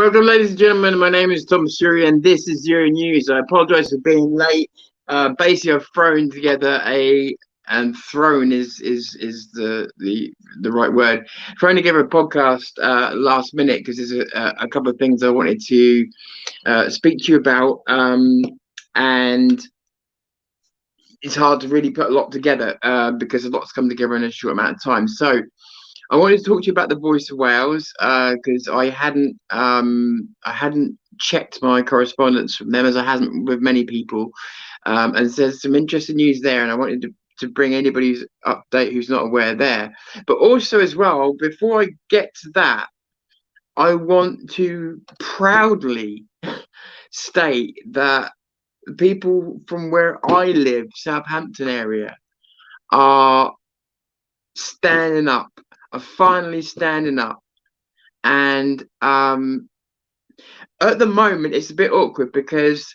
Welcome, ladies and gentlemen. My name is Tom Suri, and this is Zero News. I apologize for being late. Basically, I've thrown together and thrown is the right word. Thrown together a podcast last minute because there's a couple of things I wanted to speak to you about, and it's hard to really put a lot together because a lot's come together in a short amount of time. So I wanted to talk to you about the Voice of Wales because I hadn't checked my correspondence from them, as I hasn't with many people, and there's some interesting news there, and I wanted to bring anybody who's update who's not aware there. But also as well, before I get to that, I want to proudly state that people from where I live, Southampton area, are standing up. Are finally standing up, and at the moment it's a bit awkward because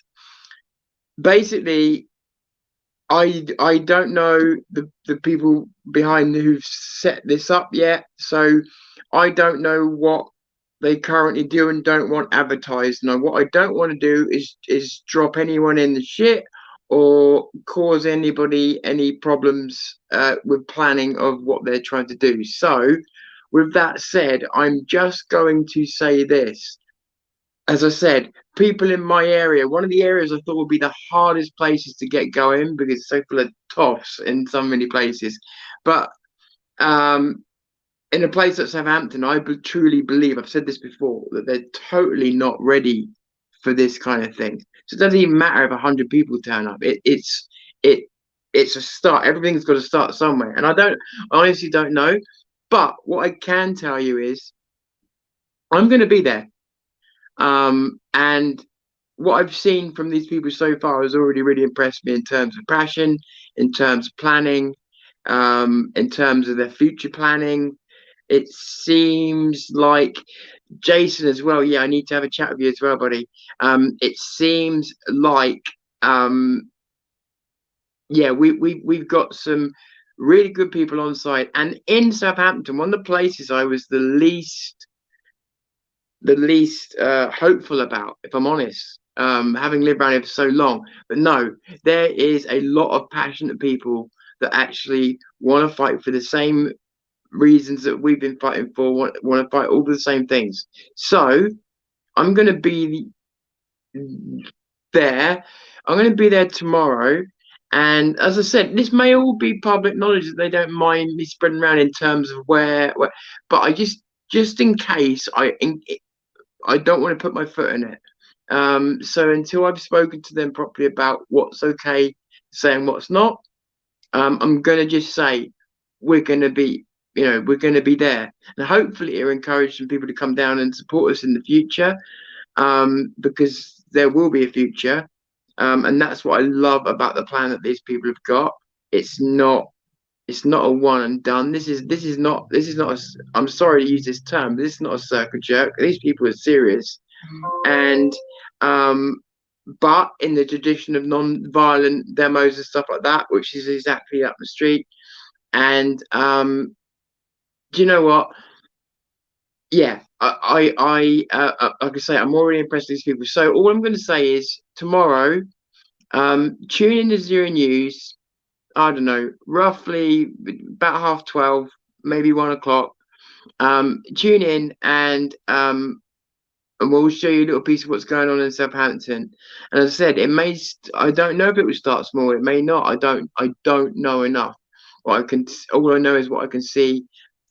basically I don't know the people behind who've set this up yet, so I don't know what they currently do and don't want advertised. And what I don't want to do is drop anyone in the shit or cause anybody any problems with planning of what they're trying to do. So with that said, I'm just going to say this. As I said, people in my area, one of the areas I thought would be the hardest places to get going because it's so full of toffs in so many places. But in a place like Southampton, I truly believe, I've said this before, that they're totally not ready for this kind of thing. So it doesn't even matter if 100 people turn up. It's a start. Everything's got to start somewhere. And I honestly don't know. But what I can tell you is I'm going to be there. And what I've seen from these people so far has already really impressed me in terms of passion, in terms of planning, in terms of their future planning. It seems like Jason as well. Yeah, I need to have a chat with you as well, buddy. It seems like yeah, we've got some really good people on site. And in Southampton, one of the places I was the least hopeful about, if I'm honest, having lived around here for so long. But no, there is a lot of passionate people that actually want to fight for the same reasons that we've been fighting for, want to fight all the same things. So I'm going to be there. I'm going to be there tomorrow. And as I said, this may all be public knowledge that they don't mind me spreading around in terms of where but I just in case, I don't want to put my foot in it. So until I've spoken to them properly about what's okay, saying what's not, I'm going to just say we're going to be there, and hopefully it'll encourage some people to come down and support us in the future, because there will be a future, and that's what I love about the plan that these people have got. It's not a one and done. This is not I'm sorry to use this term, but this is not a circle jerk. These people are serious, and but in the tradition of non-violent demos and stuff like that, which is exactly up the street. And do you know what? Yeah, like I say, I'm already impressed with these people. So all I'm going to say is tomorrow, tune in to Zero News. I don't know, roughly about 12:30, maybe 1 o'clock. Tune in, and we'll show you a little piece of what's going on in Southampton. And as I said, I don't know if it will start small. It may not. I don't know enough. All I know is what I can see.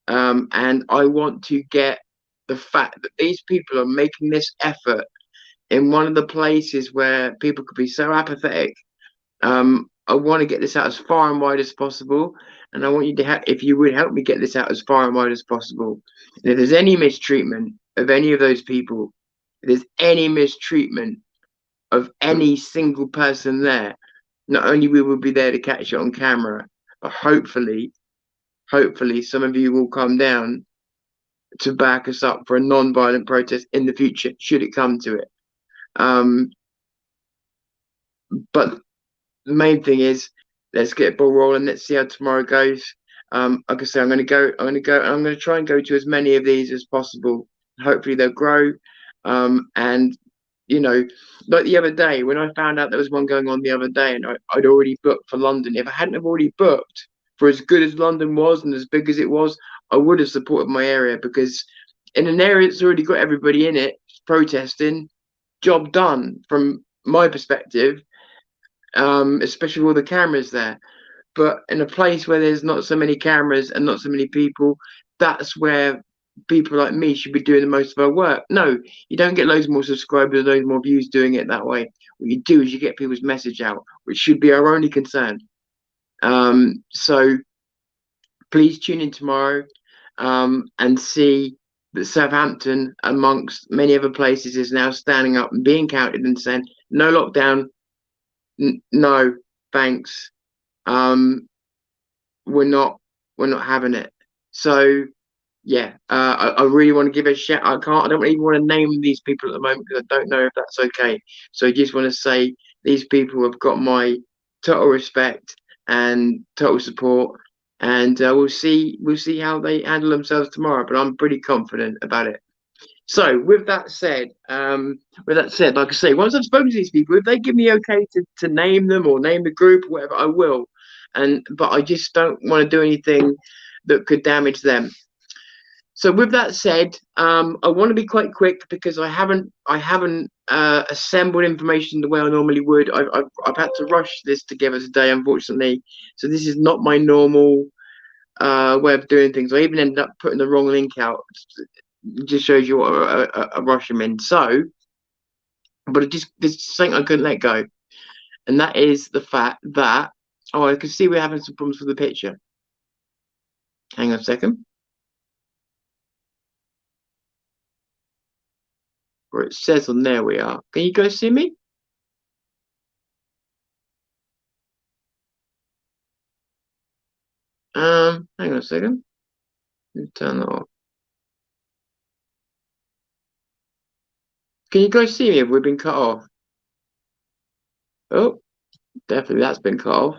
And I want to get the fact that these people are making this effort in one of the places where people could be so apathetic. I want to get this out as far and wide as possible, and I want you to if you would help me get this out as far and wide as possible. And if there's any mistreatment of any of those people, if there's any mistreatment of any single person there, not only we will be there to catch it on camera, but hopefully some of you will come down to back us up for a non-violent protest in the future, should it come to it. But the main thing is, let's get a ball rolling. Let's see how tomorrow goes. Like I say, I'm going to try and go to as many of these as possible. Hopefully they'll grow. And you know, like the other day when I found out there was one going on the other day, and I'd already booked for London. If I hadn't have already booked for as good as London was and as big as it was, I would have supported my area, because in an area that's already got everybody in it protesting, job done from my perspective. Especially with all the cameras there. But in a place where there's not so many cameras and not so many people, that's where people like me should be doing the most of our work. No, you don't get loads more subscribers, loads more views doing it that way. What you do is you get people's message out, which should be our only concern. So please tune in tomorrow, and see that Southampton, amongst many other places, is now standing up and being counted and saying no lockdown, no thanks. Um, we're not having it. So yeah, I really want to give a shout. I don't even want to name these people at the moment because I don't know if that's okay. So I just want to say these people have got my total respect and total support, and we'll see how they handle themselves tomorrow. But I'm pretty confident about it. So with that said, like I say, once I've spoken to these people, if they give me okay to name them or name the group or whatever, I will. And but I just don't want to do anything that could damage them. So with that said, I want to be quite quick because I haven't assembled information the way I normally would. I've had to rush this together today, unfortunately. So this is not my normal way of doing things. I even ended up putting the wrong link out. It just shows you what a rush I'm in. So, but it just there's something I couldn't let go, and that is the fact that I can see we're having some problems with the picture. Hang on a second. Where it says on there we are. Can you guys see me? Hang on a second. Let me turn that off. Can you guys see me if we've been cut off? Oh, definitely that's been cut off.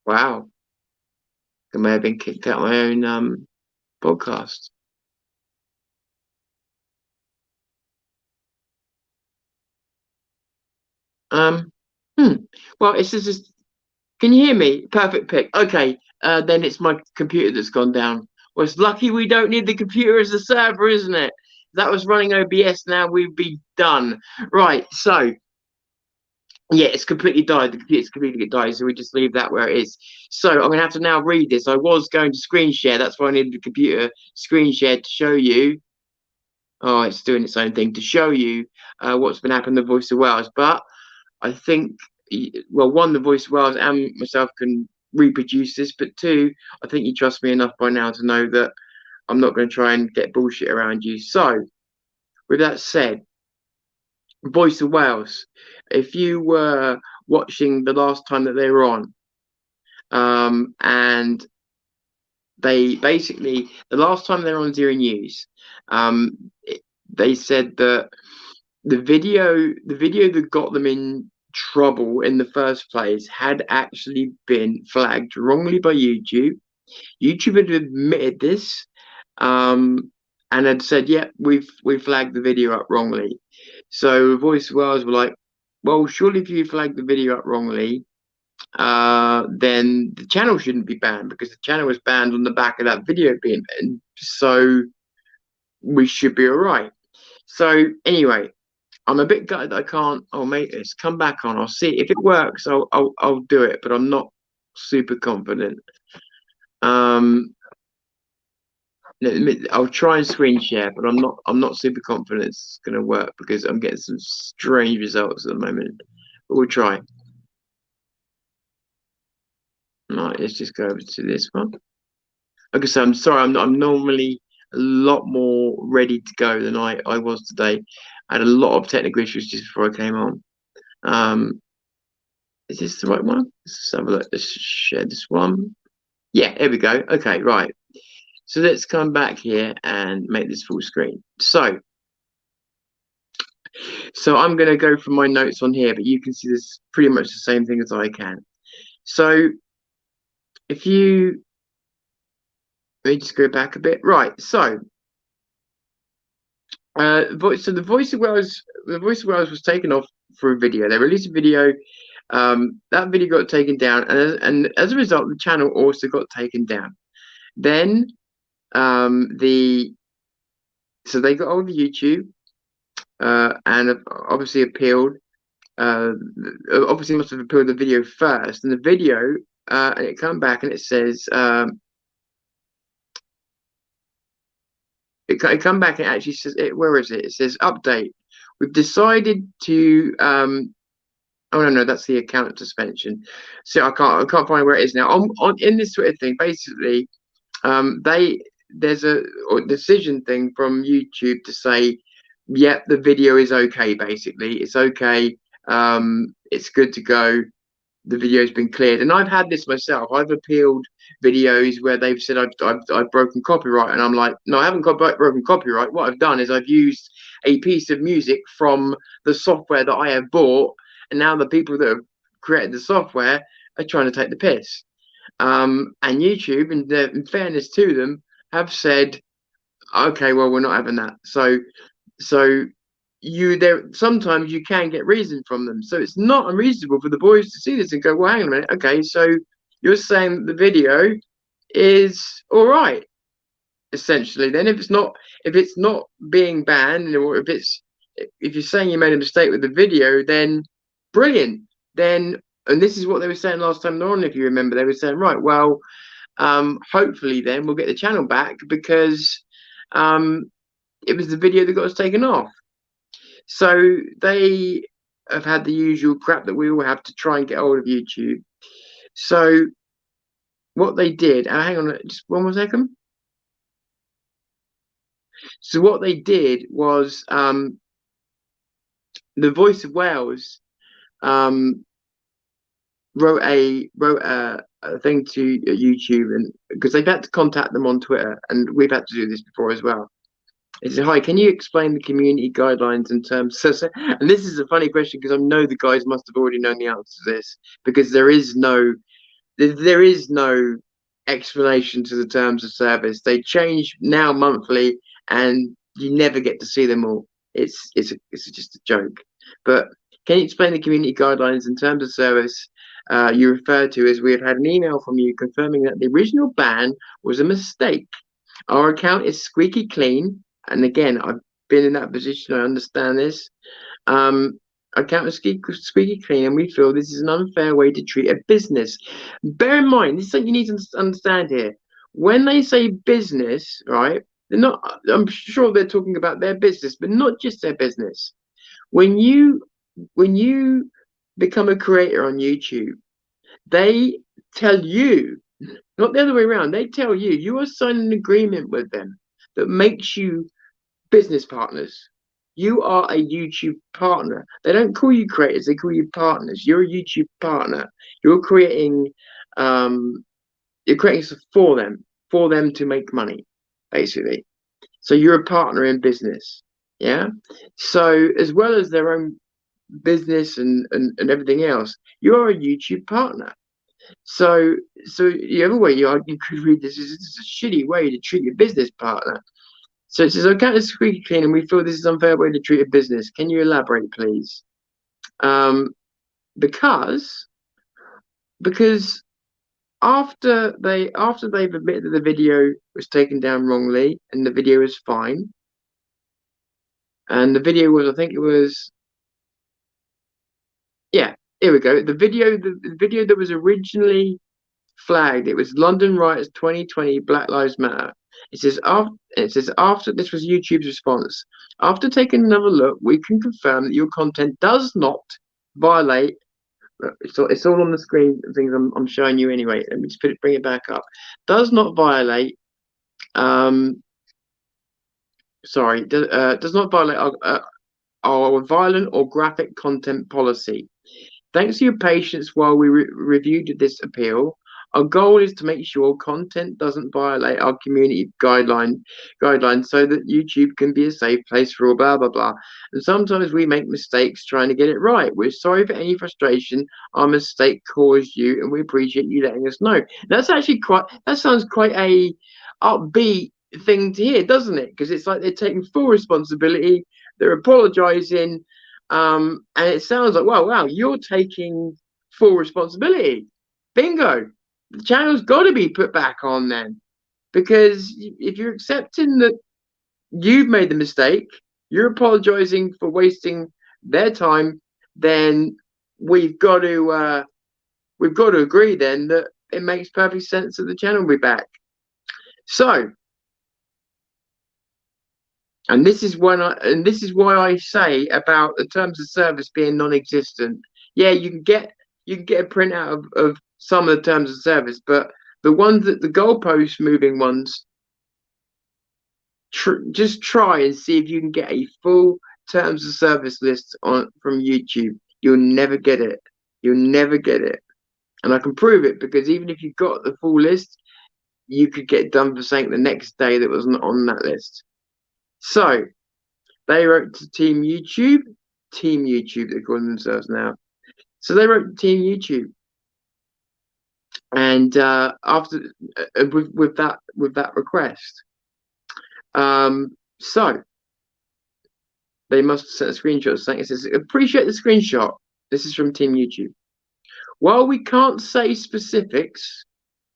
Wow. I may have been kicked out of my own podcast. Um, hmm. Well, it's just. Can you hear me? Perfect pick. Okay. Then it's my computer that's gone down. Well, it's lucky we don't need the computer as a server, isn't it? If that was running OBS, now we'd be done. Right. So yeah, it's completely died. The computer's completely died, so we just leave that where it is. So I'm gonna have to now read this. I was going to screen share. That's why I needed the computer screen share to show you. Oh, it's doing its own thing to show you what's been happening to Voice of Wales. But I think, well, one, the Voice of Wales and myself can reproduce this, but two, I think you trust me enough by now to know that I'm not going to try and get bullshit around you. So, with that said, Voice of Wales, if you were watching the last time that they were on, and they basically, the last time they were on Zero News, they said that the video that got them in trouble in the first place had actually been flagged wrongly by YouTube. YouTube had admitted this, and had said, "Yeah, we flagged the video up wrongly." So Voice of Wales were like, "Well, surely if you flagged the video up wrongly, then the channel shouldn't be banned because the channel was banned on the back of that video being banned. So we should be all right." So anyway, I'm a bit gutted that I can't. Oh, mate, it's come back on. I'll see if it works. I'll do it, but I'm not super confident. Um, I'll try and screen share, but I'm not super confident it's gonna work because I'm getting some strange results at the moment. But we'll try. Right, let's just go over to this one. Like I said, I'm sorry. I'm normally a lot more ready to go than I was today. I had a lot of technical issues just before I came on. Um, Is this the right one? Let's have a look. Let's share this one. Yeah, here we go. Okay, right. So let's come back here and make this full screen. So I'm going to go from my notes on here, but you can see this pretty much the same thing as I can. So if you Let me just go back a bit. Right. So, the Voice of Wales was taken off through video. They released a video. That video got taken down, and as a result, the channel also got taken down. Then, the so they got over YouTube, and obviously appealed. Obviously must have appealed the video first, and the video, and it come back and it says, it come back and it actually says, where is it? It says update. We've decided to, oh no, that's the account suspension. So I can't find where it is now. On in this Twitter thing, basically, there's a decision thing from YouTube to say, yep, the video is okay. Basically, it's okay. It's good to go. The video's been cleared, and I've had this myself. I've appealed videos where they've said I've broken copyright, and I'm like, no, I haven't broken copyright. What I've done is I've used a piece of music from the software that I have bought, and now the people that have created the software are trying to take the piss. And YouTube, in fairness to them, have said, okay, well, we're not having that. So there sometimes you can get reason from them, so it's not unreasonable for the boys to see this and go, well, hang on a minute, okay, so you're saying that the video is all right, essentially. Then if it's not being banned, or if you're saying you made a mistake with the video, then brilliant. Then, and this is what they were saying last time they're on, if you remember, they were saying, right, well, hopefully then we'll get the channel back, because it was the video that got us taken off. So they have had the usual crap that we all have to try and get hold of YouTube. So what they did, hang on just one more second. So what they did was, the Voice of Wales wrote a thing to YouTube, and because they've had to contact them on Twitter, and we've had to do this before as well. It said, hi, can you explain the community guidelines in terms and this is a funny question, because I know the guys must have already known the answer to this, because there is no explanation to the terms of service. They change now monthly, and you never get to see them all. It's just a joke. But can you explain the community guidelines in terms of service you referred to, as we have had an email from you confirming that the original ban was a mistake. Our account is squeaky clean. And again, I've been in that position. I understand this. Account is squeaky clean, and we feel this is an unfair way to treat a business. Bear in mind, this is something you need to understand here. When they say business, right, they're not. I'm sure they're talking about their business, but not just their business. When you become a creator on YouTube, they tell you, not the other way around. They tell you you are signing an agreement with them that makes you business partners. You are a YouTube partner. They don't call you creators, they call you partners. You're a YouTube partner. You're creating stuff for them to make money, basically. So you're a partner in business. Yeah. So as well as their own business and everything else, you are a YouTube partner. So the other way you could read this is, it's a shitty way to treat your business partner. So it says, account is squeaky clean, and we feel this is an unfair way to treat a business. Can you elaborate, please? Because after they've admitted that the video was taken down wrongly, and the video is fine, and the video was, I think it was, yeah, here we go. The video that was originally flagged, it was London Riots 2020, Black Lives Matter. It says after this was YouTube's response. After taking another look, we can confirm that your content does not violate. It's all on the screen. Things I'm showing you anyway. Let me just bring it back up. Does not violate. Sorry. Does not violate our violent or graphic content policy. Thanks to your patience while we reviewed this appeal, our goal is to make sure content doesn't violate our community guidelines so that YouTube can be a safe place for all blah, blah, blah. And sometimes we make mistakes trying to get it right. We're sorry for any frustration our mistake caused you, and we appreciate you letting us know. That's actually that sounds quite a upbeat thing to hear, doesn't it? Because it's like they're taking full responsibility, they're apologizing, and it sounds like, wow, you're taking full responsibility. Bingo. The channel's got to be put back on then, because if you're accepting that you've made the mistake, you're apologizing for wasting their time, then we've got to agree then that it makes perfect sense that the channel will be back. So, and this is why I say about the terms of service being non-existent. Yeah, you can get a printout of some of the terms of service, but the ones that the goalpost moving ones, just try and see if you can get a full terms of service list from YouTube. You'll never get it. You'll never get it. And I can prove it, because even if you got the full list, you could get done for something the next day that wasn't on that list. So they wrote to Team YouTube, they're calling themselves now. So they wrote to Team YouTube, and after with that request, so they must have sent a screenshot saying, it says, appreciate the screenshot. This is from Team YouTube. While we can't say specifics,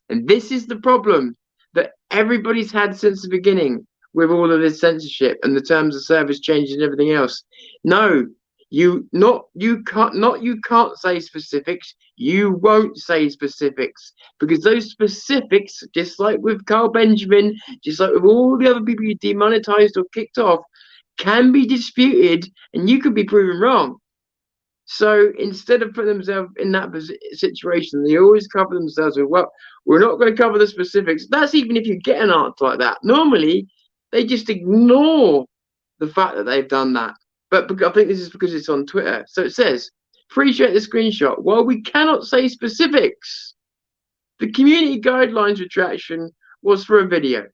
and this is the problem that everybody's had since the beginning with all of this censorship and the terms of service changes and everything else. No, you can't say specifics. You won't say specifics, because those specifics, just like with Carl Benjamin, just like with all the other people you demonetized or kicked off, can be disputed, and you could be proven wrong. So instead of putting themselves in that situation, they always cover themselves with, well, we're not going to cover the specifics. That's even if you get an answer like that. Normally, they just ignore the fact that they've done that. But I think this is because it's on Twitter. So it says, appreciate the screenshot. While we cannot say specifics, the community guidelines retraction was for a video,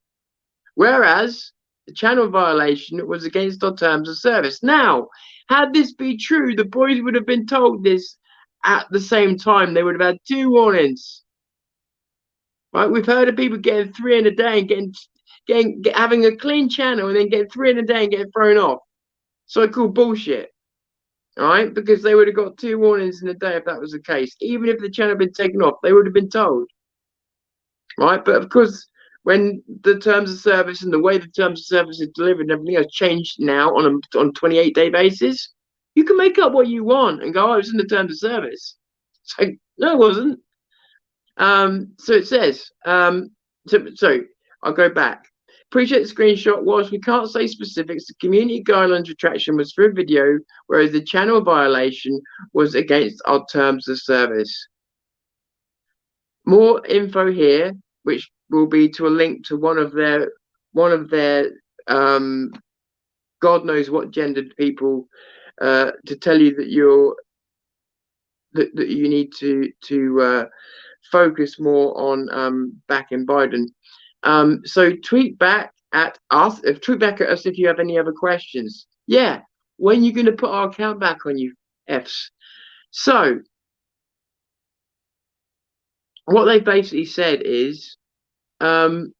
whereas the channel violation was against our terms of service. Now, had this be true, the boys would have been told this at the same time. They would have had 2 warnings. Right? We've heard of people getting 3 in a day and having a clean channel and then getting 3 in a day and getting thrown off. So I call bullshit. All right? Because they would have got 2 warnings in a day if that was the case. Even if the channel had been taken off, they would have been told. Right? But of course, when the terms of service and the way the terms of service is delivered and everything has changed now on a 28-day basis, you can make up what you want and go, oh, it's in the terms of service. So no, it wasn't. So it says, so I'll go back. Appreciate the screenshot. Whilst we can't say specifics, the community guidelines retraction was for a video, whereas the channel violation was against our terms of service. More info here, which will be to a link to one of their God knows what gendered people, to tell you that that you need to focus more on backing Biden. So tweet back at us if you have any other questions. Yeah, when are you going to put our account back on, you Fs? So what they basically said is, we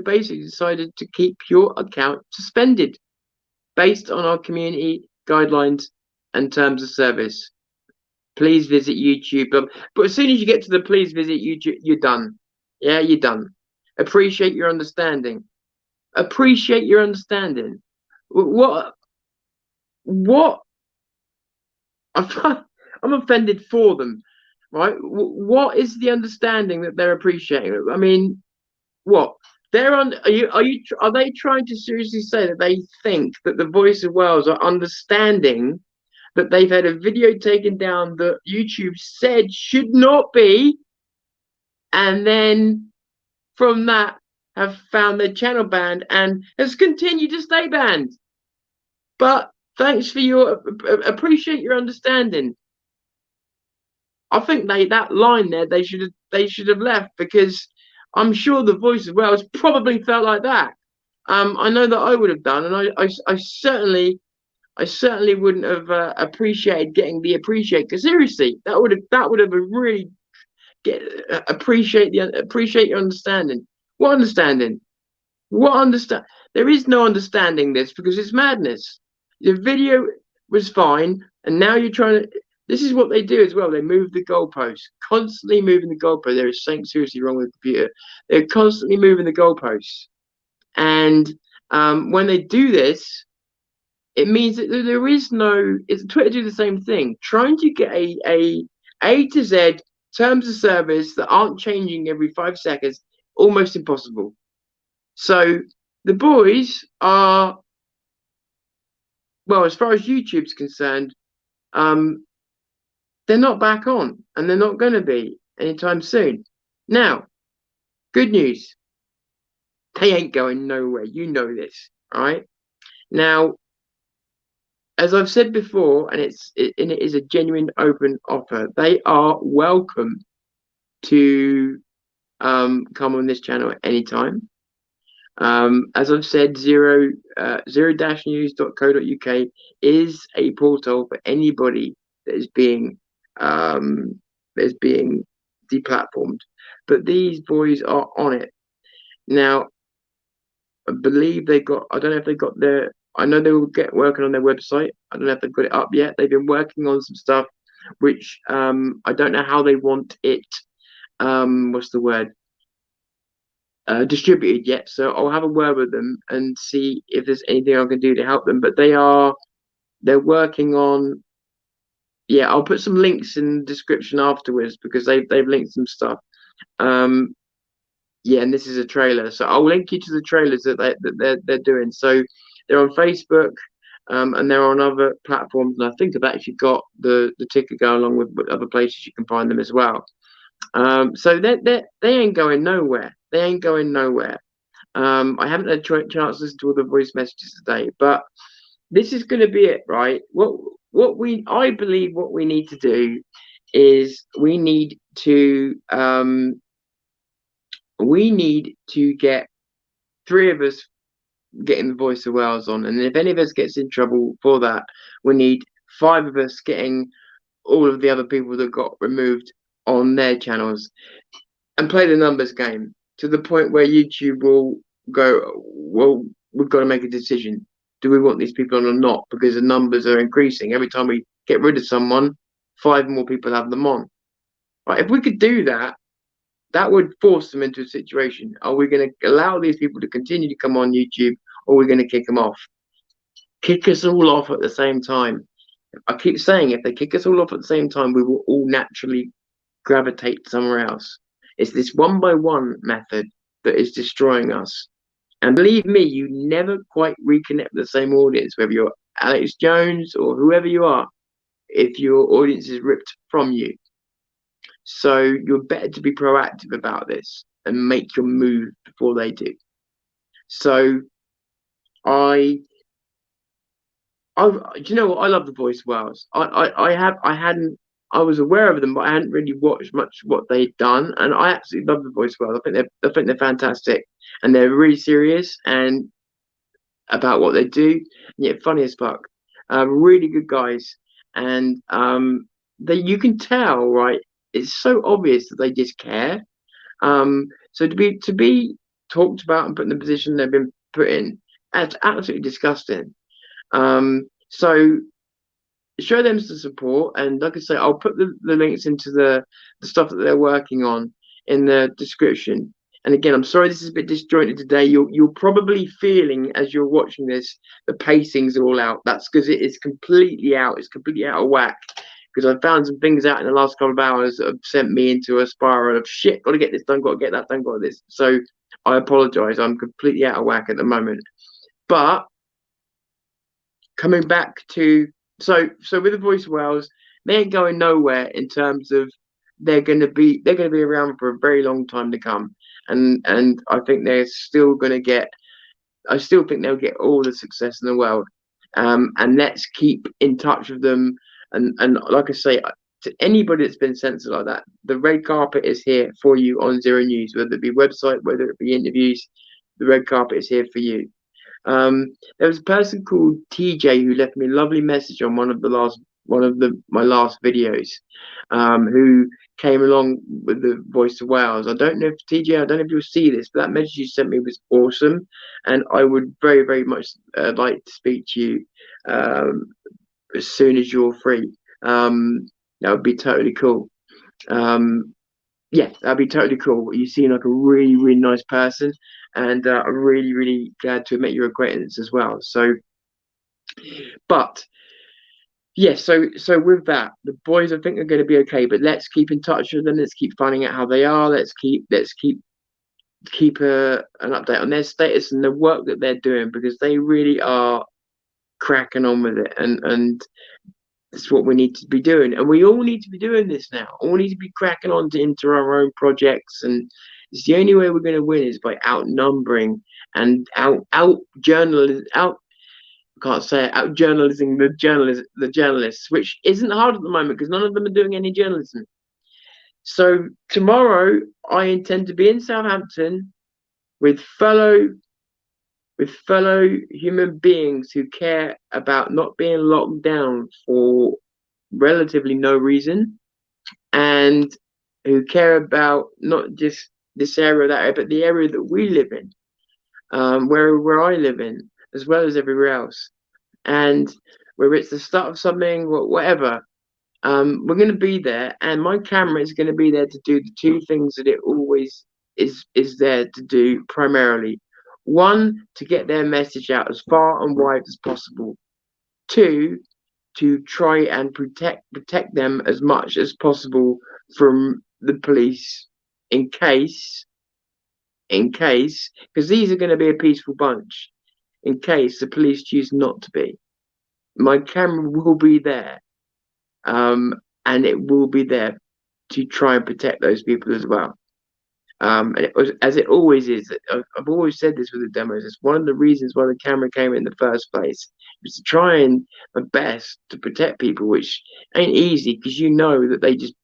basically decided to keep your account suspended based on our community guidelines and terms of service. Please visit YouTube. But as soon as you get to the please visit YouTube, you're done. Yeah, you're done. Appreciate your understanding. Appreciate your understanding. What? I'm offended for them. Right? What is the understanding that they're appreciating? I mean, what? Are they trying to seriously say that they think that the Voice of Wales are understanding that they've had a video taken down that YouTube said should not be, and then from that have found their channel banned and has continued to stay banned? But thanks for your appreciate your understanding. I think that line there they should have left, because I'm sure the Voice of Wales probably felt like that. I know that I would have done, and I certainly wouldn't have appreciated getting the appreciate. Because seriously, that would have been really appreciate your understanding. What understanding? What understand? There is no understanding this because it's madness. The video was fine, and now you're trying to. This is what they do as well. They move the goalposts, constantly moving the goalpost. There is something seriously wrong with the computer. They're constantly moving the goalposts, and when they do this, it means that there is no. It's Twitter do the same thing, trying to get a to Z terms of service that aren't changing every 5 seconds, almost impossible. So the boys are, well, as far as YouTube's concerned, um, they're not back on, and they're not going to be anytime soon. Now, good news, they ain't going nowhere. You know this, all right? Now, as I've said before, and it is a genuine open offer. They are welcome to come on this channel at any time. As I've said, zero-news.co.uk is a portal for anybody that is being deplatformed. But these boys are on it now. I believe they got. I don't know if they got their. I know they will get working on their website. I don't know if they've got it up yet. They've been working on some stuff, which I don't know how they want it. What's the word? Distributed yet, so I'll have a word with them and see if there's anything I can do to help them. But they're working on. Yeah, I'll put some links in the description afterwards because they've linked some stuff. Yeah, and this is a trailer, so I'll link you to the trailers that they're doing. So they're on Facebook, and they're on other platforms, and I think I've actually got the ticket go along with other places you can find them as well. So they ain't going nowhere. They ain't going nowhere. I haven't had a chance to listen to all the voice messages today, but this is going to be it, right? I believe what we need to do is we need to get 3 of us getting the voice of Wales on, and if any of us gets in trouble for that, we need 5 of us getting all of the other people that got removed on their channels, and play the numbers game to the point where YouTube will go, well, we've got to make a decision. Do we want these people on or not? Because the numbers are increasing. Every time we get rid of someone, 5 more people have them on. Right? If we could do that, that would force them into a situation. Are we going to allow these people to continue to come on YouTube, or are we going to kick them off? Kick us all off at the same time. I keep saying, if they kick us all off at the same time, we will all naturally gravitate somewhere else. It's this one-by-one method that is destroying us. And believe me, you never quite reconnect with the same audience, whether you're Alex Jones or whoever you are, if your audience is ripped from you. So you're better to be proactive about this and make your move before they do. So do you know what? I love the Voice of Wales. I was aware of them, but I hadn't really watched much what they'd done, and I absolutely love the Voice of Wales. I think they're fantastic, and they're really serious and about what they do, and yet funny as fuck. Really good guys, and you can tell, right? It's so obvious that they just care. So to be talked about and put in the position they've been put in, that's absolutely disgusting. So show them some support, and like I say, I'll put the links into the stuff that they're working on in the description. And again, I'm sorry this is a bit disjointed today. You're probably feeling as you're watching this, the pacings are all out. That's because it is completely out. It's completely out of whack. Because I found some things out in the last couple of hours that have sent me into a spiral of shit. Got to get this done. Got to get that done. Got this. So I apologise. I'm completely out of whack at the moment. But coming back to so with the Voice of Wales, they ain't going nowhere in terms of they're going to be around for a very long time to come, and I think they're still going to get. I still think they'll get all the success in the world, and let's keep in touch with them. And like I say, to anybody that's been censored like that, the red carpet is here for you on Zero News, whether it be website, whether it be interviews. The red carpet is here for you. There was a person called TJ who left me a lovely message on one of the last one of my last videos, who came along with the Voice of Wales. I don't know if TJ, I don't know if you'll see this, but that message you sent me was awesome, and I would very, very much like to speak to you as soon as you're free. That would be totally cool. Yeah, that'd be totally cool. You seem like a really, really nice person, and I'm really, really glad to have met your acquaintance as well. So, but yeah, so with that, the boys I think are going to be okay. But let's keep in touch with them. Let's keep finding out how they are. Let's keep an update on their status and the work that they're doing, because they really are cracking on with it, and it's what we need to be doing, and we all need to be doing this now. All need to be cracking on into our own projects, and it's the only way we're going to win is by outnumbering and out journalism out. I can't say it, out journalism the journalists, which isn't hard at the moment because none of them are doing any journalism. So tomorrow I intend to be in Southampton with fellow human beings who care about not being locked down for relatively no reason, and who care about not just this area, that area, but the area that we live in, where I live in, as well as everywhere else. And whether it's the start of something, whatever, we're going to be there, and my camera is going to be there to do the two things that it always is there to do primarily. One, to get their message out as far and wide as possible. Two, to try and protect them as much as possible from the police, in case, because these are going to be a peaceful bunch, in case the police choose not to be. My camera will be there, and it will be there to try and protect those people as well. And it was, as it always is. I've always said this with the demos. It's one of the reasons why the camera came in the first place, was to try and my best to protect people, which ain't easy because you know that they just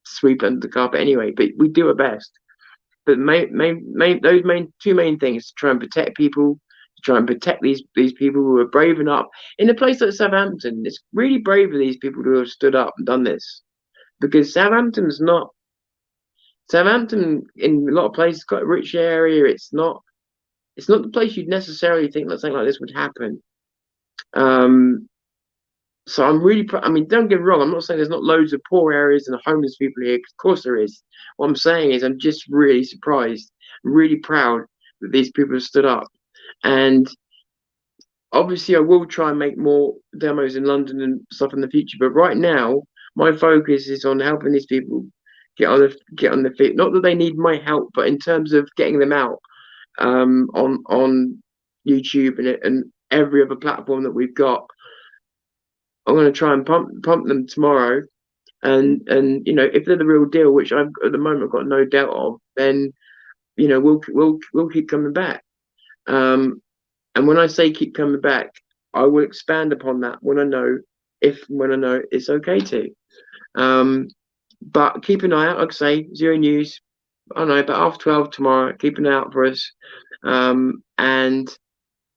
sweep under the carpet anyway. But we do our best. But those two main things: to try and protect people, to try and protect these people who are brave enough in a place like Southampton. It's really brave of these people to have stood up and done this, because Southampton in a lot of places got a rich area. It's not the place you'd necessarily think that something like this would happen. So I'm really, I mean, don't get me wrong. I'm not saying there's not loads of poor areas and homeless people here. Of course there is. What I'm saying is I'm just really surprised, really proud that these people have stood up. And obviously I will try and make more demos in London and stuff in the future. But right now, my focus is on helping these people get on their feet. Not that they need my help, but in terms of getting them out on YouTube and every other platform that we've got. I'm going to try and pump them tomorrow, and you know, if they're the real deal, which I've at the moment got no doubt of, then you know we'll keep coming back. And when I say keep coming back, I will expand upon that when I know it's okay to. But keep an eye out. Like I say, Zero News. I don't know, but after 12 tomorrow, keep an eye out for us, and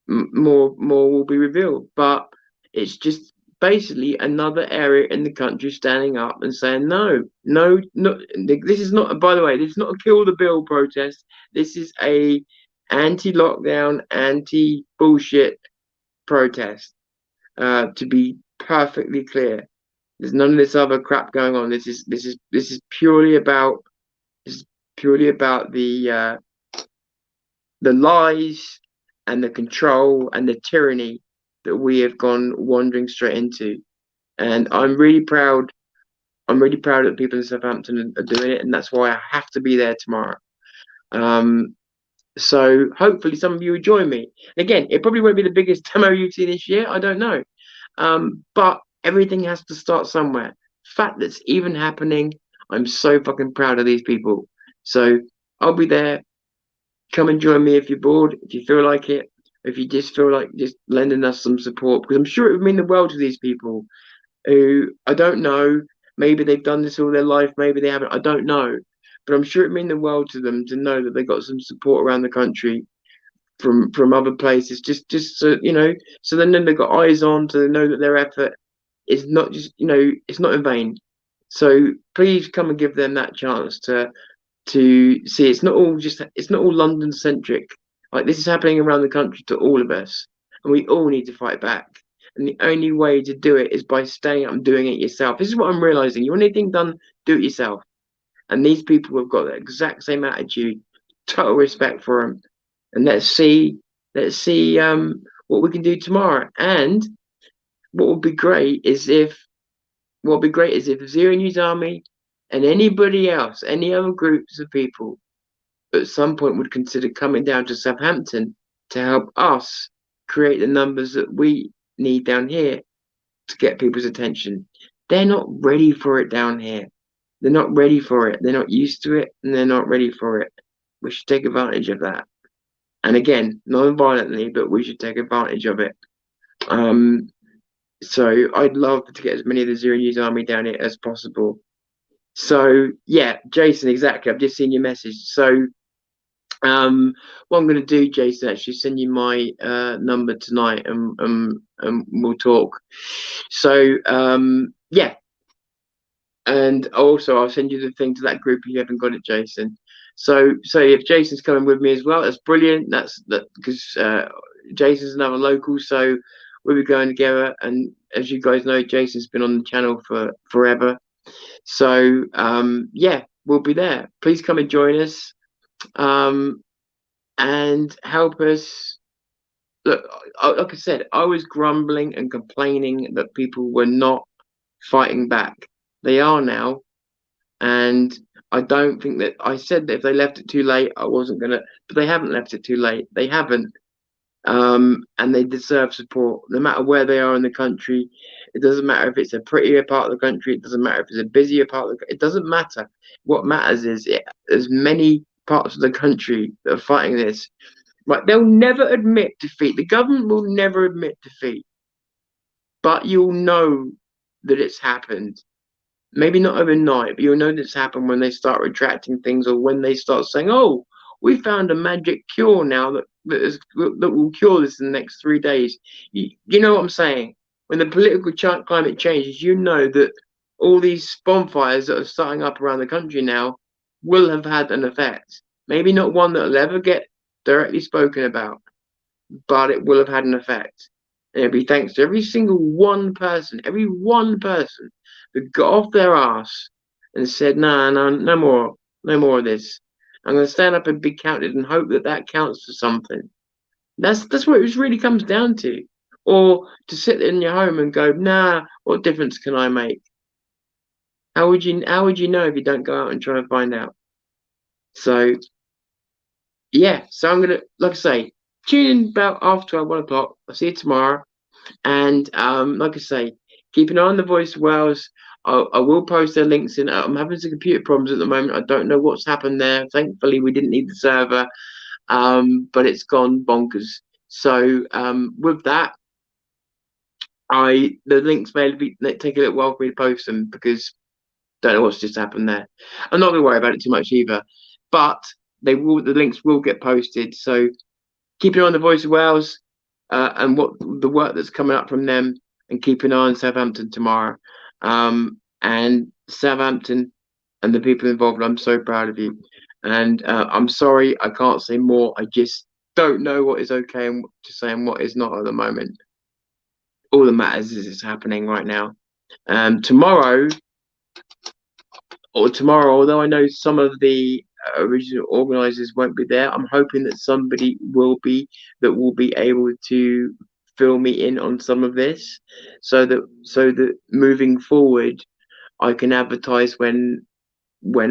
more will be revealed. But it's just basically another area in the country standing up and saying no. This is not. By the way, this is not a kill the bill protest. This is a anti-lockdown, anti-bullshit protest. To be perfectly clear, there's none of this other crap going on. This is purely about the lies and the control and the tyranny that we have gone wandering straight into. And I'm really proud that people in Southampton are doing it, and that's why I have to be there tomorrow. So hopefully some of you will join me. Again, it probably won't be the biggest demo you've seen this year, I don't know. But everything has to start somewhere. Fact that's even happening, I'm so fucking proud of these people. So I'll be there. Come and join me if you're bored, if you feel like it, if you just feel like just lending us some support, because I'm sure it would mean the world to these people who, I don't know, maybe they've done this all their life, maybe they haven't, I don't know, but I'm sure it mean the world to them to know that they got some support around the country from other places, just so you know, so then they've got eyes on to know that their effort is not just, it's not in vain. So please come and give them that chance to see it's not all London centric. Like, this is happening around the country to all of us, and we all need to fight back. And the only way to do it is by staying up and doing it yourself. This is what I'm realizing. You want anything done, do it yourself. And these people have got the exact same attitude. Total respect for them. And let's see what we can do tomorrow. And what would be great is if Zero News Army and anybody else, any other groups of people, at some point would consider coming down to Southampton to help us create the numbers that we need down here to get people's attention. They're not ready for it down here. They're not ready for it. They're not used to it, and they're not ready for it. We should take advantage of that. And again, non-violently, but we should take advantage of it. So I'd love to get as many of the Zero News Army down here as possible. So yeah, Jason, exactly. I've just seen your message. So what I'm going to do, Jason, actually send you my number tonight, and we'll talk. So yeah, and also I'll send you the thing to that group if you haven't got it, Jason. So if Jason's coming with me as well, that's brilliant. That's because Jason's another local, so we'll be going together. And as you guys know, Jason's been on the channel for forever. So yeah, we'll be there. Please come and join us, and help us. Look, like I said, I was grumbling and complaining that people were not fighting back. They are now, and I don't think that I said that if they left it too late, I wasn't gonna. But they haven't left it too late. They haven't. And they deserve support no matter where they are in the country. It doesn't matter if it's a prettier part of the country. It doesn't matter if it's a busier part of the. It doesn't matter. What matters is there's many parts of the country that are fighting this. Right? They'll never admit defeat. The government will never admit defeat, but you'll know that it's happened. Maybe not overnight, but you'll know that it's happened when they start retracting things, or when they start saying, "Oh, we found a magic cure now that will cure this in the next 3 days." You know what I'm saying? When the political climate changes, you know that all these bonfires that are starting up around the country now will have had an effect. Maybe not one that will ever get directly spoken about, but it will have had an effect. And it'll be thanks to every single one person that got off their ass and said, "No, no more of this. I'm going to stand up and be counted," and hope that that counts for something. That's what it really comes down to. Or to sit in your home and go, "Nah, what difference can I make?" How would you know if you don't go out and try and find out? So yeah, so I'm gonna, like I say, tune in about after 12, 1 o'clock. I'll see you tomorrow. And like I say, keep an eye on the Voice of Wales. I will post their links in. I'm having some computer problems at the moment. I don't know what's happened there. Thankfully, we didn't need the server, but it's gone bonkers. So with that, the links may take a little while for me to post them, because don't know what's just happened there. I'm not going to worry about it too much either, but the links will get posted. So keep an eye on the Voice of Wales and what the work that's coming up from them, and keep an eye on Southampton tomorrow. And Southampton and the people involved, I'm so proud of you. And I'm sorry I can't say more. I just don't know what is okay and to say and what is not at the moment. All that matters is it's happening right now. Tomorrow, although I know some of the original organisers won't be there, I'm hoping that somebody will be able to fill me in on some of this, so that moving forward I can advertise when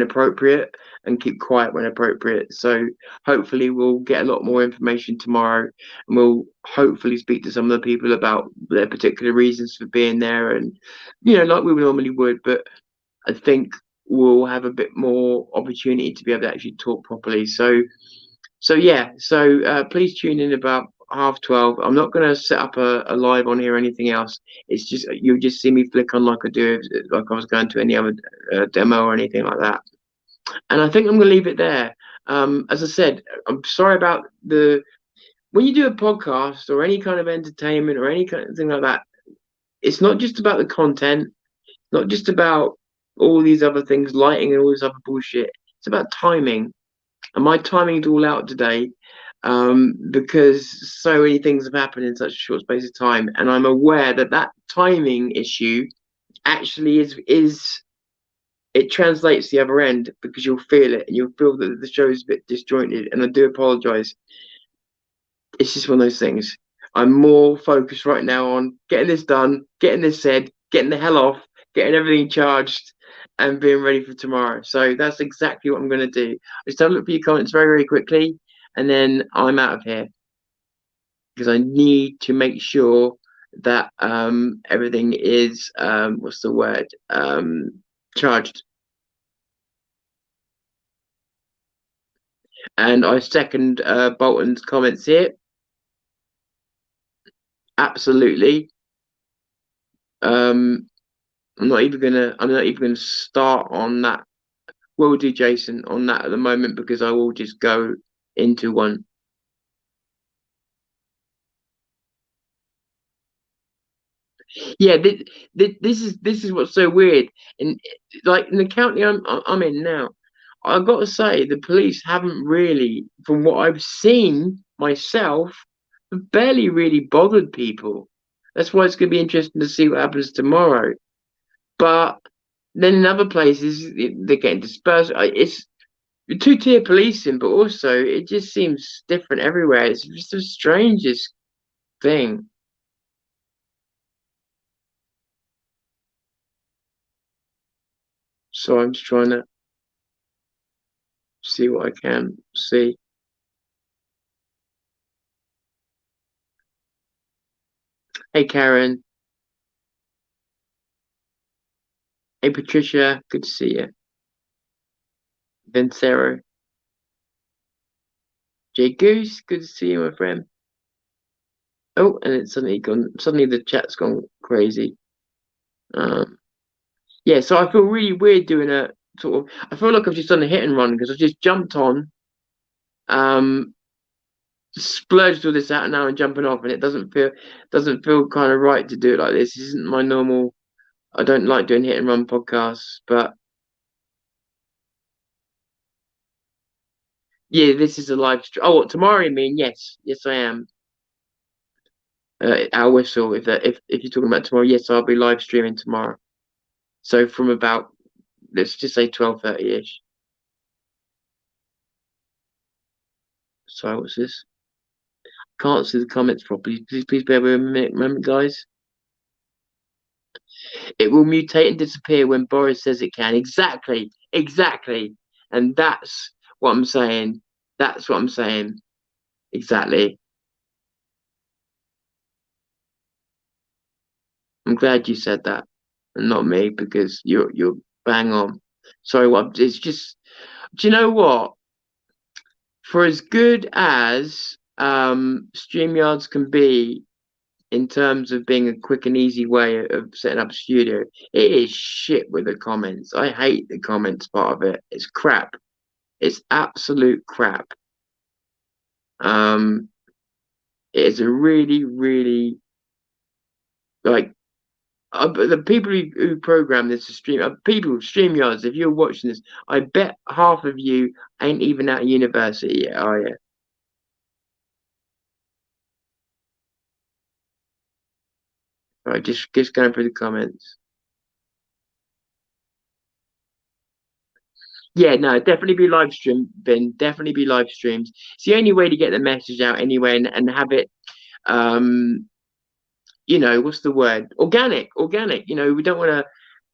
appropriate and keep quiet when appropriate. So hopefully we'll get a lot more information tomorrow, and we'll hopefully speak to some of the people about their particular reasons for being there, and like we normally would, but I think we'll have a bit more opportunity to be able to actually talk properly. So yeah, please tune in about 12:30. I'm not going to set up a live on here or anything else. It's just, you'll just see me flick on like I do, like I was going to any other demo or anything like that. And I think I'm going to leave it there. As I said, I'm sorry about when you do a podcast or any kind of entertainment or any kind of thing like that, it's not just about the content, not just about all these other things, lighting and all this other bullshit. It's about timing. And my timing's all out today, because so many things have happened in such a short space of time, and I'm aware that that timing issue actually is it translates the other end, because you'll feel it and you'll feel that the show is a bit disjointed. And I do apologize. It's just one of those things. I'm more focused right now on getting this done, getting this said, getting the hell off, getting everything charged, and being ready for tomorrow. So that's exactly what I'm going to do. Just have a look for your comments very, very quickly, and then I'm out of here, because I need to make sure that everything is what's the word, charged. And I second Bolton's comments here. Absolutely. Um, I'm not even gonna start on that. Will do, Jason, on that at the moment, because I will just go into one. Yeah, this is what's so weird. And like in the county I'm in now, I've got to say the police haven't really, from what I've seen myself, barely really bothered people. That's why it's going to be interesting to see what happens tomorrow. But then in other places, they're getting dispersed. It's two-tier policing, but also it just seems different everywhere. It's just the strangest thing. So I'm just trying to see what I can see. Hey, Karen. Hey, Patricia. Good to see you. Vincero. Jay Goose. Good to see you, my friend. Oh, and it's suddenly gone. Suddenly the chat's gone crazy. Um, yeah. So I feel really weird doing a sort of. I feel like I've just done a hit and run, because I just jumped on, um, splurged all this out now and jumping off, and it doesn't feel kind of right to do it like this. This isn't my normal. I don't like doing hit and run podcasts, but yeah, this is a live stream. Oh, what, tomorrow? You mean? Yes, yes, I am. Our whistle. If you're talking about tomorrow, yes, I'll be live streaming tomorrow. So from about, let's just say 12:30 ish. Sorry, what's this? Can't see the comments properly. Please bear with me a moment, guys. It will mutate and disappear when Boris says it can. Exactly, exactly. And that's what I'm saying. That's what I'm saying. Exactly. I'm glad you said that, and not me, because you're bang on. Sorry, what? It's just. Do you know what? For as good as StreamYards can be in terms of being a quick and easy way of setting up a studio, it is shit with the comments. I hate the comments part of it. It's crap. It's absolute crap. Um, it's a really, really, like, the people who program this to stream, people StreamYards. If you're watching this, I bet half of you ain't even out of university yet, are you? Right, just going through the comments. Yeah, no, definitely be live streamed, Ben. Definitely be live streams. It's the only way to get the message out anyway, and have it, um, what's the word? Organic. We don't want to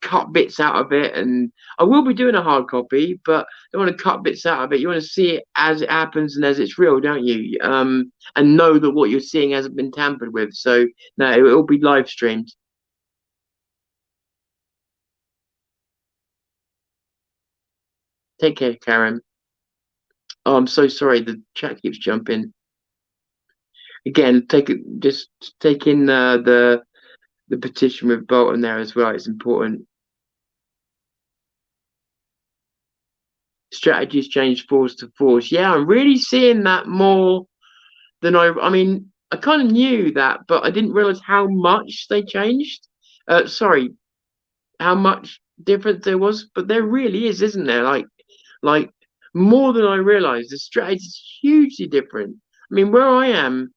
cut bits out of it, and I will be doing a hard copy, but I don't want to cut bits out of it. You want to see it as it happens and as it's real, don't you? And know that what you're seeing hasn't been tampered with. So no, it will be live streamed. Take care, Karen. Oh, I'm so sorry. The chat keeps jumping. Again, just take in the petition with Bolton there as well. It's important. Strategies change force to force. Yeah, I'm really seeing that more than I mean, I kind of knew that, but I didn't realize how much they changed. Sorry, how much difference there was, but there really is, isn't there? Like more than I realized. The strategy is hugely different. I mean, where I am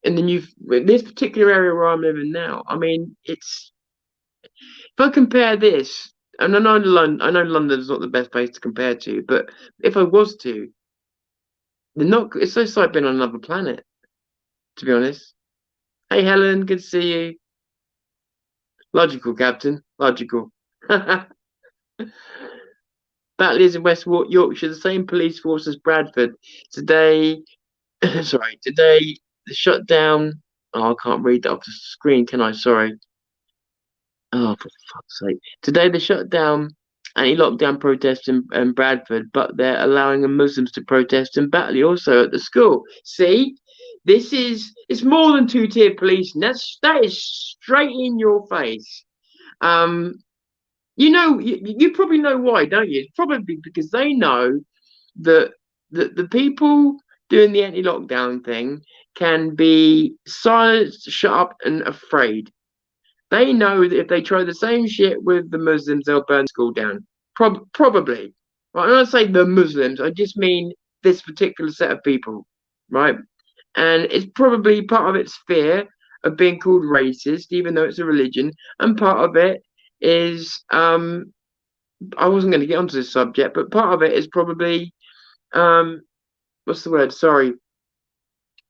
in the new this particular area where I'm living now, I mean, it's if I compare this, and I know London's not the best place to compare to, but if I was to, they're not. It's just like being on another planet, to be honest. Hey, Helen, good to see you. Logical, Captain. Logical. Batley in West Yorkshire, the same police force as Bradford. Today, today the shutdown. Oh, I can't read that off the screen, can I? Sorry. Oh, for fuck's sake. Today they shut down anti-lockdown protests in Bradford, but they're allowing the Muslims to protest in Batley also at the school. See, it's more than two-tier policing. That is straight in your face. Um, you probably know why, don't you? It's probably because they know that the people doing the anti-lockdown thing can be silenced, shut up, and afraid. They know that if they try the same shit with the Muslims, they'll burn school down. Probably. Right? I don't say the Muslims. I just mean this particular set of people, right? And it's probably part of its fear of being called racist, even though it's a religion, and part of it is I wasn't going to get onto this subject, but part of it is probably um what's the word? Sorry,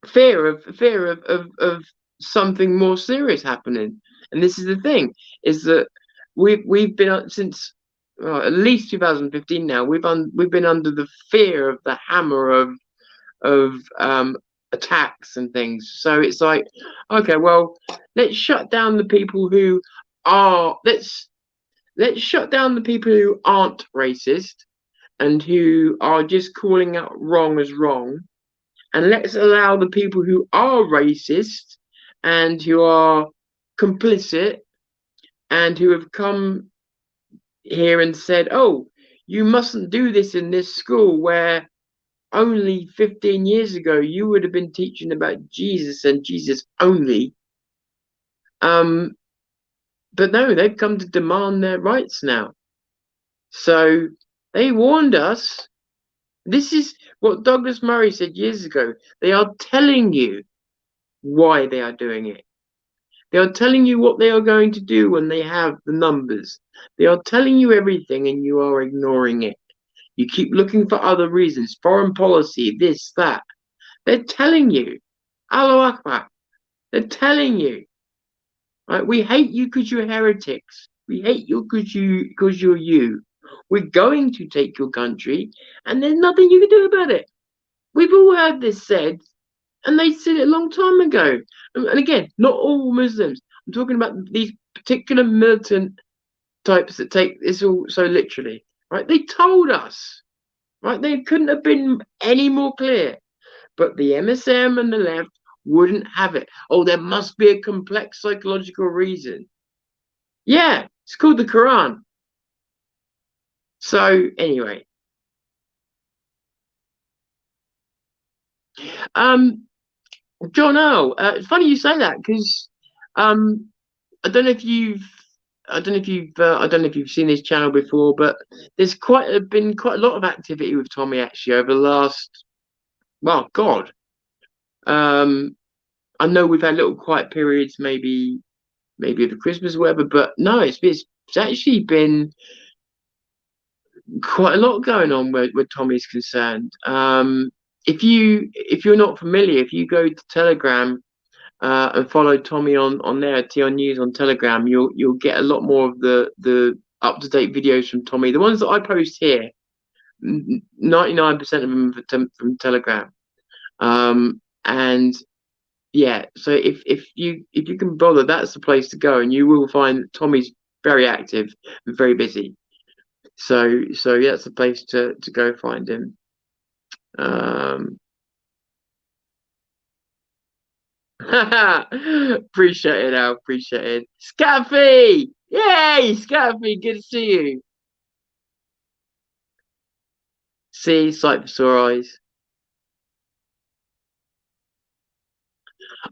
fear of something more serious happening. And this is the thing, is that we've been since at least 2015 now. We've been under the fear of the hammer of attacks and things. So it's like, okay, well, let's shut down the people who are let's shut down the people who aren't racist and who are just calling out wrong as wrong, and let's allow the people who are racist and who are complicit and who have come here and said, oh, you mustn't do this in this school where only 15 years ago you would have been teaching about Jesus and Jesus only. But no, they've come to demand their rights now. So they warned us. This is what Douglas Murray said years ago. They are telling you why they are doing it. They are telling you what they are going to do when they have the numbers. They are telling you everything and you are ignoring it. You keep looking for other reasons, foreign policy, this, that. They're telling you. Allahu Akbar. They're telling you. Right? We hate you because you're heretics. We hate you because you're you. We're going to take your country and there's nothing you can do about it. We've all heard this said, and they said it a long time ago. And again, not all Muslims. I'm talking about these particular militant types that take this all so literally. Right? They told us. Right? They couldn't have been any more clear. But the MSM and the left wouldn't have it. Oh, there must be a complex psychological reason. Yeah, it's called the Quran. So anyway, um, John Earl, it's funny you say that because um, I don't know if you've, I don't know if you've seen this channel before, but there's been quite a lot of activity with Tommy actually over the last, well, God, um, I know we've had little quiet periods, maybe over Christmas or whatever, but no, it's actually been quite a lot going on where Tommy's concerned. If you're not familiar, if you go to Telegram and follow Tommy on there, TR News on Telegram, you'll get a lot more of the up to date videos from Tommy. The ones that I post here, 99% of them from Telegram. And yeah, so if you can bother, that's the place to go, and you will find that Tommy's very active and very busy. So yeah, that's the place to go find him. Appreciate it, Al. Appreciate it. Scaffy! Yay, Scaffy! Good to see you. See, sight for sore eyes.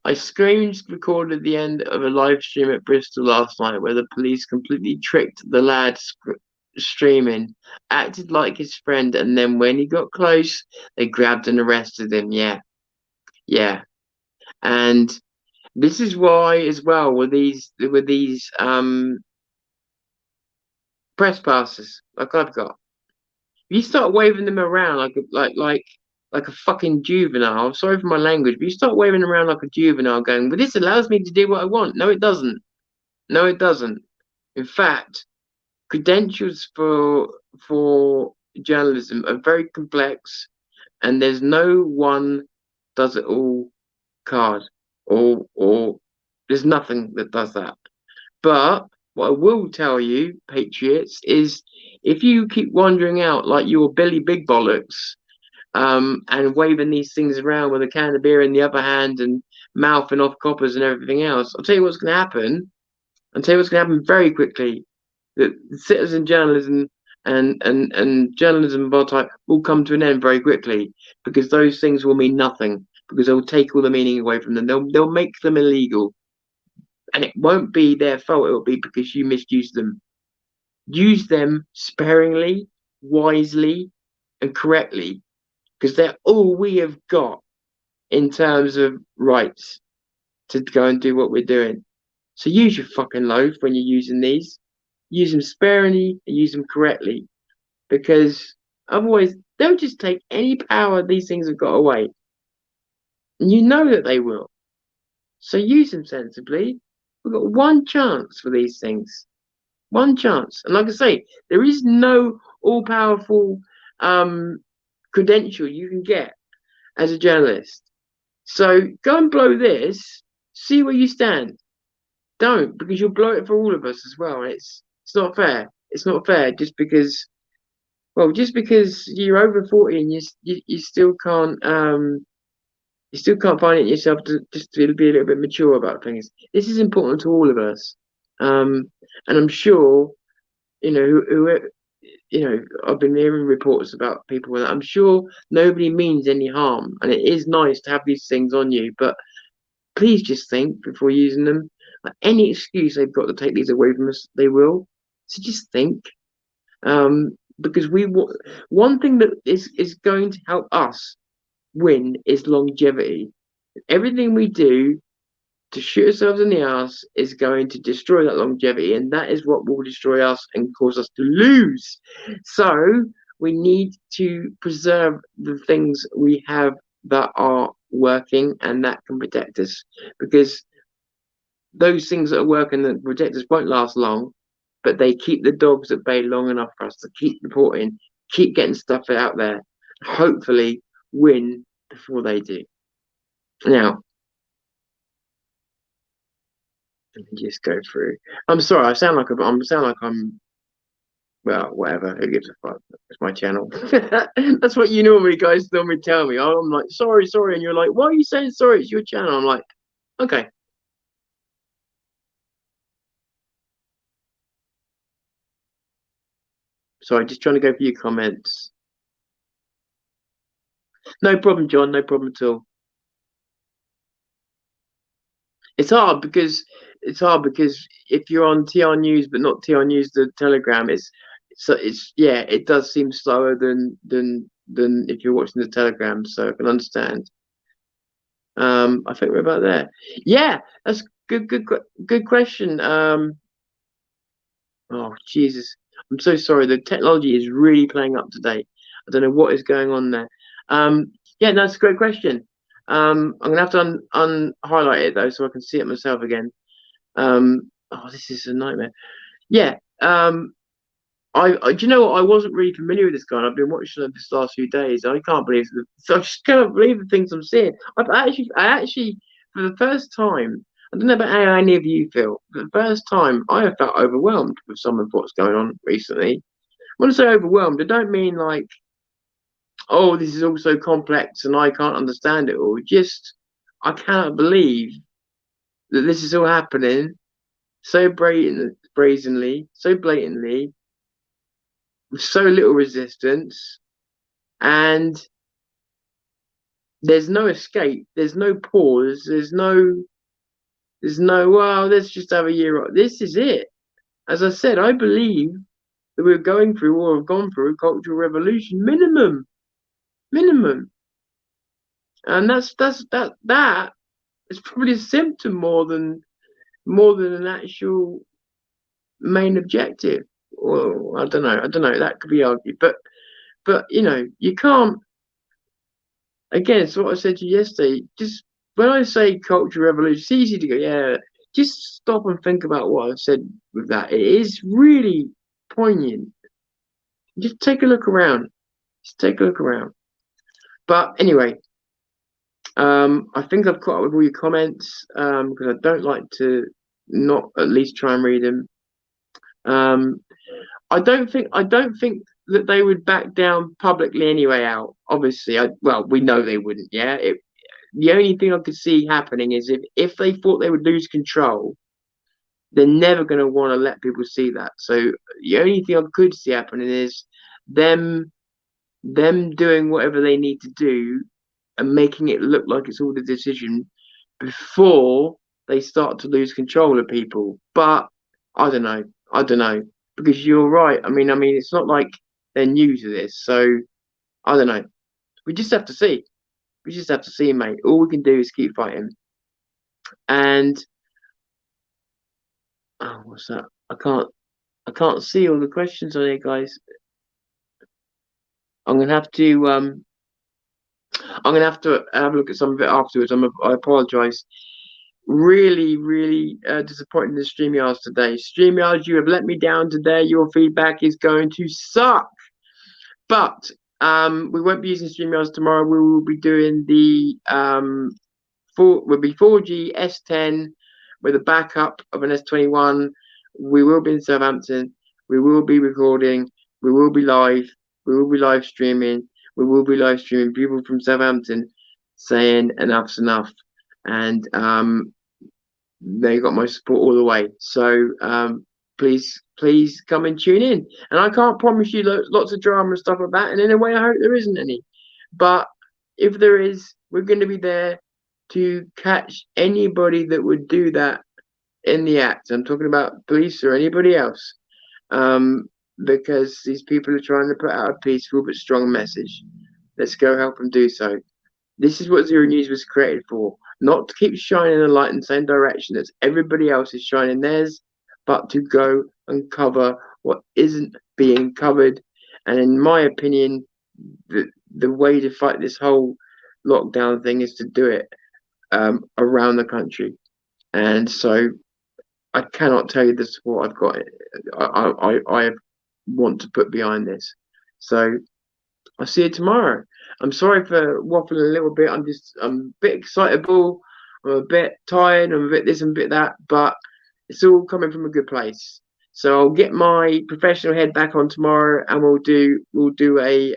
I screamed recorded the end of a live stream at Bristol last night where the police completely tricked the lad streaming, acted like his friend, and then when he got close, they grabbed and arrested him. Yeah, yeah. And this is why, as well, with these press passes like I've got. You start waving them around like a fucking juvenile. I'm sorry for my language, but you start waving around like a juvenile, going, "Well, this allows me to do what I want." No, it doesn't. No, it doesn't. In fact, credentials for journalism are very complex, and there's no one does it all card, or there's nothing that does that. But what I will tell you, Patriots, is if you keep wandering out like you're Billy Big Bollocks, and waving these things around with a can of beer in the other hand and mouthing off coppers and everything else, I'll tell you what's going to happen. I'll tell you what's going to happen very quickly. That citizen journalism and journalism of our type will come to an end very quickly because those things will mean nothing because they'll take all the meaning away from them. They'll make them illegal, and it won't be their fault. It'll be because you misuse them. Use them sparingly, wisely, and correctly because they're all we have got in terms of rights to go and do what we're doing. So use your fucking loaf when you're using these. Use them sparingly and use them correctly because otherwise they'll just take any power these things have got away. And you know that they will. So use them sensibly. We've got one chance for these things. One chance. And like I say, there is no all powerful credential you can get as a journalist. So go and blow this, see where you stand. Don't, because you'll blow it for all of us as well. And it's not fair. It's not fair just because you're over 40 and you still can't find it yourself to just to be a little bit mature about things. This is important to all of us. And I'm sure, I've been hearing reports about people that I'm sure nobody means any harm, and it is nice to have these things on you, but please just think before using them. Like any excuse they've got to take these away from us, they will. So just think, because one thing that is going to help us win is longevity. Everything we do to shoot ourselves in the ass is going to destroy that longevity, and that is what will destroy us and cause us to lose. So we need to preserve the things we have that are working and that can protect us, because those things that are working that protect us won't last long, but they keep the dogs at bay long enough for us to keep reporting, keep getting stuff out there, hopefully win before they do. Now, let me just go through. I'm sorry, I sound like I'm well, whatever. Who gives a fuck? It's my channel. That's what you guys normally tell me. I'm like, sorry, and you're like, why are you saying sorry? It's your channel. I'm like, okay. Sorry, just trying to go for your comments. No problem, John. No problem at all. It's hard because if you're on TR News but not TR News, the Telegram, it's yeah, it does seem slower than if you're watching the Telegram. So I can understand. I think we're about there. Yeah, that's good question. Oh Jesus, I'm so sorry. The technology is really playing up today. I don't know what is going on there. Yeah, no, that's a great question. I'm gonna have to highlight it though, so I can see it myself again. Oh, this is a nightmare. Yeah. Do you know what? I wasn't really familiar with this guy. And I've been watching him this last few days. I can't believe I just can't believe the things I'm seeing. I actually, for the first time, I don't know about how any of you feel. For the first time, I have felt overwhelmed with some of what's going on recently. When I say overwhelmed, I don't mean like, oh, this is all so complex and I can't understand it all. Just, I cannot believe that this is all happening so brazenly, so blatantly, with so little resistance, and There's no escape. There's no pause. There's no, well, let's just have a year. This is it. As I said, I believe that we're going through or have gone through a cultural revolution minimum. And that is probably a symptom more than an actual main objective. Well, I don't know. That could be argued, but you can't. Again, it's what I said to you yesterday. Just when I say cultural revolution, it's easy to go, yeah. Just stop and think about what I've said with that. It is really poignant. Just take a look around. Just take a look around. But anyway, I think I've caught up with all your comments because I don't like to not at least try and read them. Um, I don't think that they would back down publicly anyway. Out obviously, well, we know they wouldn't. Yeah, the only thing I could see happening is if they thought they would lose control, they're never going to want to let people see that. So the only thing I could see happening is them doing whatever they need to do and making it look like it's all the decision before they start to lose control of people. But I don't know. I don't know because you're right. I mean, it's not like they're new to this, so I don't know. We just have to see. We just have to see, mate. All we can do is keep fighting. And oh, what's that? I can't see all the questions on here, guys. I'm gonna have to have a look at some of it afterwards. I apologize. Really, really disappointed in the StreamYards today. StreamYards, you have let me down today. Your feedback is going to suck. But we won't be using StreamYards tomorrow. We will be doing the 4G S10 with a backup of an S21. We will be in Southampton. We will be recording. We will be live. We will be live streaming. We will be live streaming people from Southampton saying enough's enough. And they got my support all the way. So please come and tune in. And I can't promise you lots of drama and stuff like that. And in a way, I hope there isn't any. But if there is, we're going to be there to catch anybody that would do that in the act. I'm talking about police or anybody else. Because these people are trying to put out a peaceful but strong message. Let's go help them do so. This is what Zero News was created for. Not to keep shining the light in the same direction as everybody else is shining theirs, but to go and cover what isn't being covered. And in my opinion, the way to fight this whole lockdown thing is to do it around the country. And so I cannot tell you the support I've got. I want to put behind this. So I'll see you tomorrow. I'm sorry for waffling a little bit. I'm a bit excitable. I'm a bit tired. I'm a bit this and a bit that, but it's all coming from a good place. So I'll get my professional head back on tomorrow, and we'll do a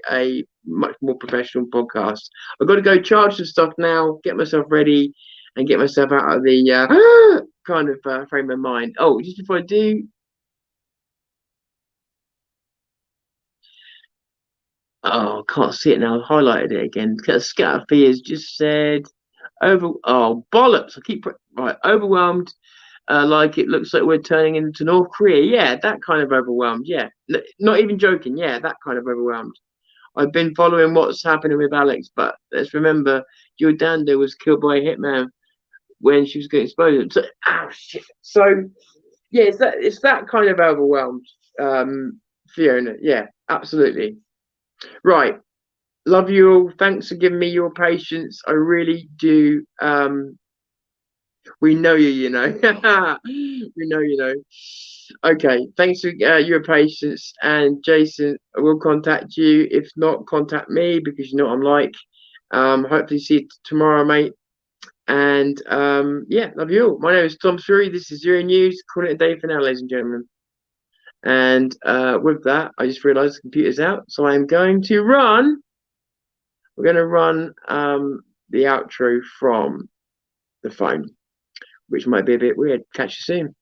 much more professional podcast. I've got to go charge some stuff now, get myself ready, and get myself out of the kind of frame of mind. Oh, just before I do. Oh, I can't see it now. I've highlighted it again. Scatterfee has just said oh bollocks. I keep right overwhelmed. Like it looks like we're turning into North Korea. Yeah, that kind of overwhelmed. Yeah, not even joking. Yeah, that kind of overwhelmed. I've been following what's happening with Alex, but let's remember Yolanda was killed by a hitman when she was getting exploded. So, oh shit. So yeah, it's that kind of overwhelmed. Fiona. Yeah, absolutely. Right. Love you all. Thanks for giving me your patience. I really do. We know you, you know. We know you know. Okay. Thanks for your patience. And Jason, I will contact you. If not, contact me because you know what I'm like. Hopefully see you tomorrow, mate. And yeah, love you all. My name is Tom Fury. This is Zero News. Calling it a day for now, ladies and gentlemen. And with that, I just realised the computer's out, so I'm going to run. We're going to run the outro from the phone, which might be a bit weird. Catch you soon.